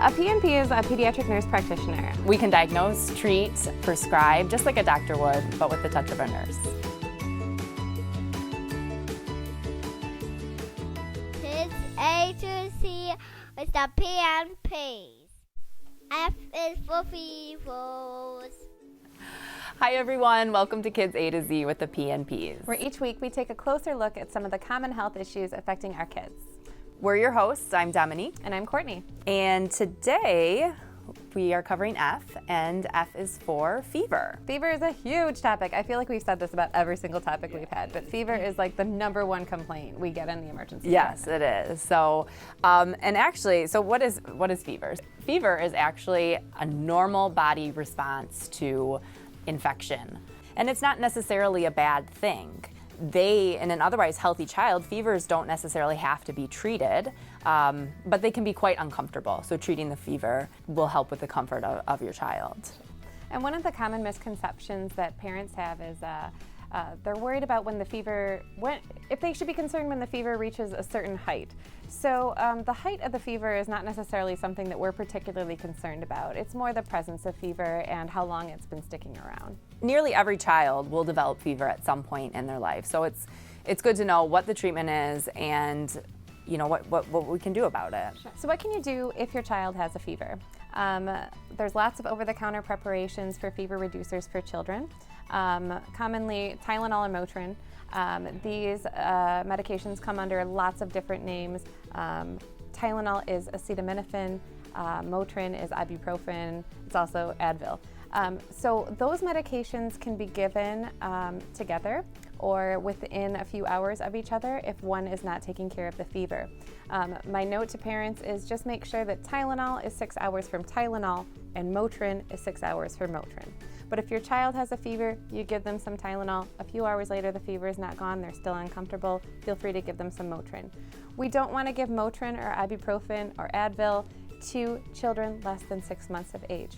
A PNP is a pediatric nurse practitioner. We can diagnose, treat, prescribe, just like a doctor would, but with the touch of a nurse. Kids A to C with the PNPs. F is for fevers. Hi everyone, welcome to Kids A to Z with the PNPs. Where each week we take a closer look at some of the common health issues affecting our kids. We're your hosts. I'm Dominique. And I'm Cortney. And today we are covering F, and F is for fever. Fever is a huge topic. I feel like we've said this about every single topic we've had, but fever is like the #1 complaint we get in the emergency Yes, department. it is. So, and actually, so what is fever? Fever is actually a normal body response to infection, and it's not necessarily a bad thing. In an otherwise healthy child, fevers don't necessarily have to be treated, but they can be quite uncomfortable. So treating the fever will help with the comfort of your child. And one of the common misconceptions that parents have is they're worried about if they should be concerned when the fever reaches a certain height. So the height of the fever is not necessarily something that we're particularly concerned about. It's more the presence of fever and how long it's been sticking around. Nearly every child will develop fever at some point in their life. So it's good to know what the treatment is and what we can do about it. Sure. So what can you do if your child has a fever? There's lots of over-the-counter preparations for fever reducers for children. Commonly Tylenol and Motrin. These medications come under lots of different names. Tylenol is acetaminophen, Motrin is ibuprofen, it's also Advil. So those medications can be given together or within a few hours of each other if one is not taking care of the fever. My note to parents is just make sure that Tylenol is 6 hours from Tylenol and Motrin is 6 hours for Motrin. But if your child has a fever, you give them some Tylenol. A few hours later, the fever is not gone, they're still uncomfortable, feel free to give them some Motrin. We don't want to give Motrin or ibuprofen or Advil to children less than 6 months of age.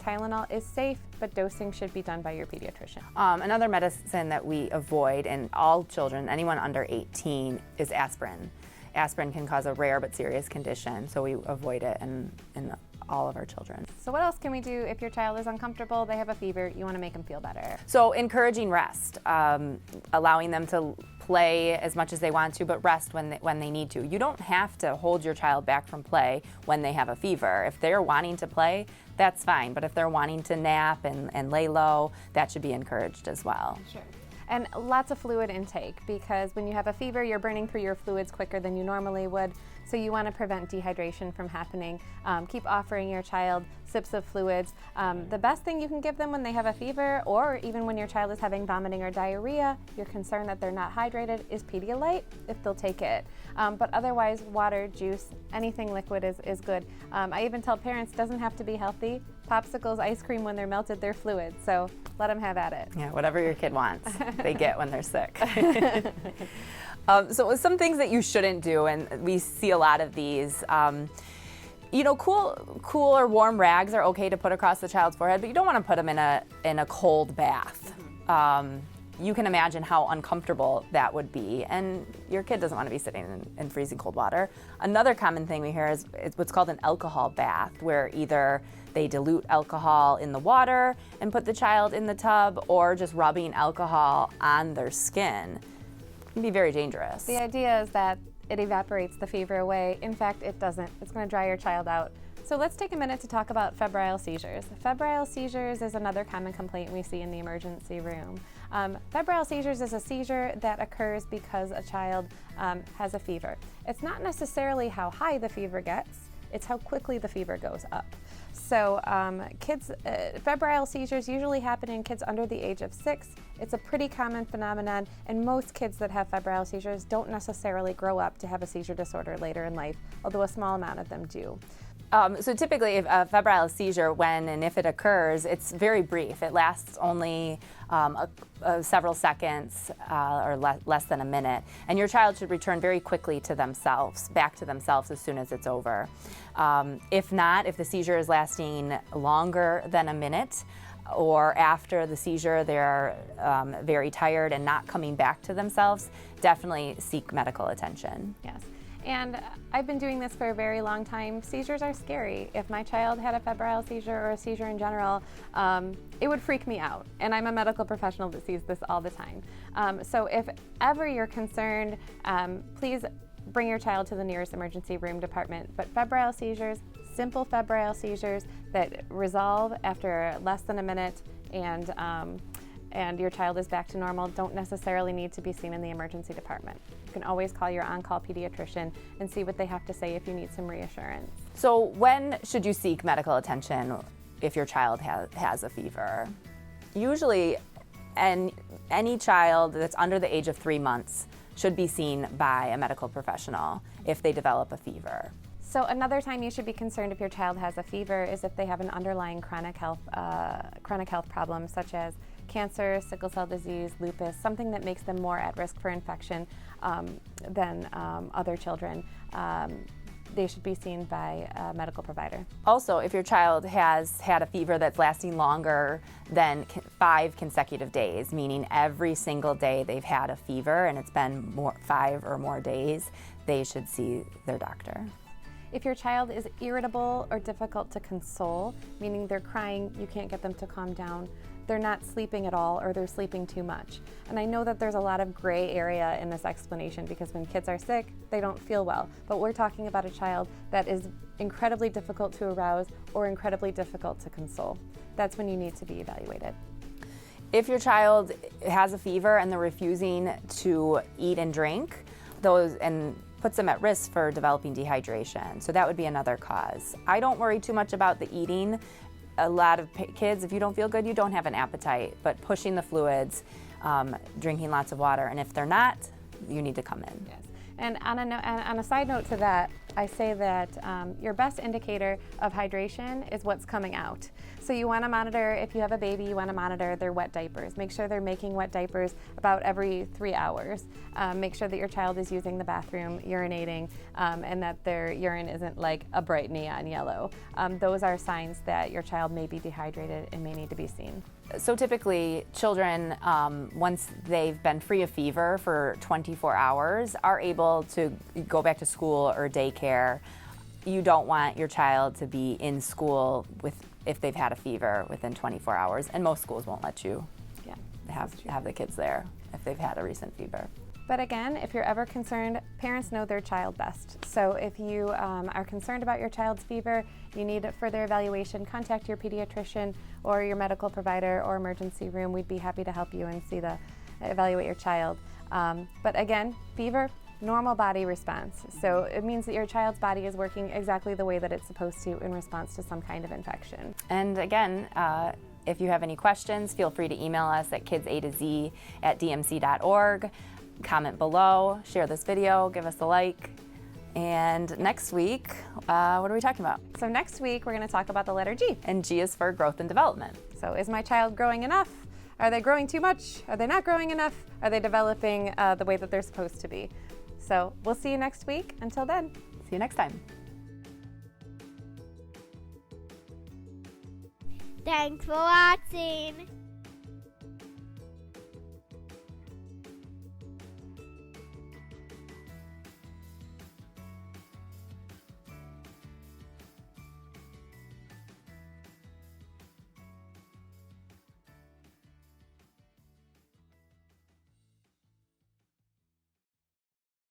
Tylenol is safe, but dosing should be done by your pediatrician. Another medicine that we avoid in all children, anyone under 18, is aspirin. Aspirin can cause a rare but serious condition, so we avoid it in all of our children. So what else can we do if your child is uncomfortable, they have a fever, you want to make them feel better? So encouraging rest, allowing them to play as much as they want to, but rest when they need to. You don't have to hold your child back from play when they have a fever. If they're wanting to play, that's fine, but if they're wanting to nap and lay low, that should be encouraged as well. Sure. And lots of fluid intake, because when you have a fever, you're burning through your fluids quicker than you normally would, so you want to prevent dehydration from happening. Keep offering your child sips of fluids. The best thing you can give them when they have a fever, or even when your child is having vomiting or diarrhea, you're concerned that they're not hydrated, is Pedialyte, if they'll take it. But otherwise, water, juice, anything liquid is good. I even tell parents, doesn't have to be healthy. Popsicles, ice cream, when they're melted, they're fluid, so let them have at it. Yeah, whatever your kid wants, they get when they're sick. So some things that you shouldn't do, and we see a lot of these, cool or warm rags are okay to put across the child's forehead, but you don't want to put them in a cold bath. You can imagine how uncomfortable that would be, and your kid doesn't want to be sitting in freezing cold water. Another common thing we hear is what's called an alcohol bath, where either they dilute alcohol in the water and put the child in the tub, or just rubbing alcohol on their skin. It can be very dangerous. The idea is that it evaporates the fever away. In fact, it doesn't. It's going to dry your child out. So let's take a minute to talk about febrile seizures. Febrile seizures is another common complaint we see in the emergency room. Febrile seizures is a seizure that occurs because a child has a fever. It's not necessarily how high the fever gets, it's how quickly the fever goes up. So febrile seizures usually happen in kids under the age of 6. It's a pretty common phenomenon, and most kids that have febrile seizures don't necessarily grow up to have a seizure disorder later in life, although a small amount of them do. So typically, if a febrile seizure, when and if it occurs, it's very brief. It lasts only several seconds or less than a minute, and your child should return very quickly to themselves, back to themselves as soon as it's over. If not, if the seizure is lasting longer than a minute, or after the seizure they're very tired and not coming back to themselves, definitely seek medical attention. Yes. And I've been doing this for a very long time. Seizures are scary. If my child had a febrile seizure or a seizure in general, it would freak me out. And I'm a medical professional that sees this all the time. So if ever you're concerned, please bring your child to the nearest emergency room department. But febrile seizures, simple febrile seizures that resolve after less than a minute and your child is back to normal, don't necessarily need to be seen in the emergency department. You can always call your on-call pediatrician and see what they have to say if you need some reassurance. So when should you seek medical attention if your child has a fever? Usually, any child that's under the age of 3 months should be seen by a medical professional if they develop a fever. So another time you should be concerned if your child has a fever is if they have an underlying chronic health problem, such as cancer, sickle cell disease, lupus, something that makes them more at risk for infection than other children. They should be seen by a medical provider. Also, if your child has had a fever that's lasting longer than 5 consecutive days, meaning every single day they've had a fever and it's been 5 or more days, they should see their doctor. If your child is irritable or difficult to console, meaning they're crying, you can't get them to calm down, they're not sleeping at all, or they're sleeping too much. And I know that there's a lot of gray area in this explanation because when kids are sick, they don't feel well. But we're talking about a child that is incredibly difficult to arouse or incredibly difficult to console. That's when you need to be evaluated. If your child has a fever and they're refusing to eat and drink, and puts them at risk for developing dehydration. So that would be another cause. I don't worry too much about the eating. A lot of kids, if you don't feel good, you don't have an appetite, but pushing the fluids, drinking lots of water, and if they're not, you need to come in. Yes. And on a side note to that, I say that your best indicator of hydration is what's coming out. So you want to monitor, if you have a baby, you want to monitor their wet diapers. Make sure they're making wet diapers about every 3 hours. Make sure that your child is using the bathroom, urinating, and that their urine isn't like a bright neon yellow. Those are signs that your child may be dehydrated and may need to be seen. So typically, children, once they've been free of fever for 24 hours, are able to go back to school or daycare. You don't want your child to be in school if they've had a fever within 24 hours, and most schools won't let you have the kids there if they've had a recent fever. But again, if you're ever concerned, parents know their child best. So if you are concerned about your child's fever, you need further evaluation, contact your pediatrician or your medical provider or emergency room. We'd be happy to help you and evaluate your child. But again, fever, normal body response. So it means that your child's body is working exactly the way that it's supposed to in response to some kind of infection. And again, if you have any questions, feel free to email us at kidsa2z@dmc.org. Comment below, share this video, give us a like. And next week, what are we talking about? So next week, we're going to talk about the letter G. And G is for growth and development. So is my child growing enough? Are they growing too much? Are they not growing enough? Are they developing the way that they're supposed to be? So we'll see you next week. Until then, see you next time. Thanks for watching.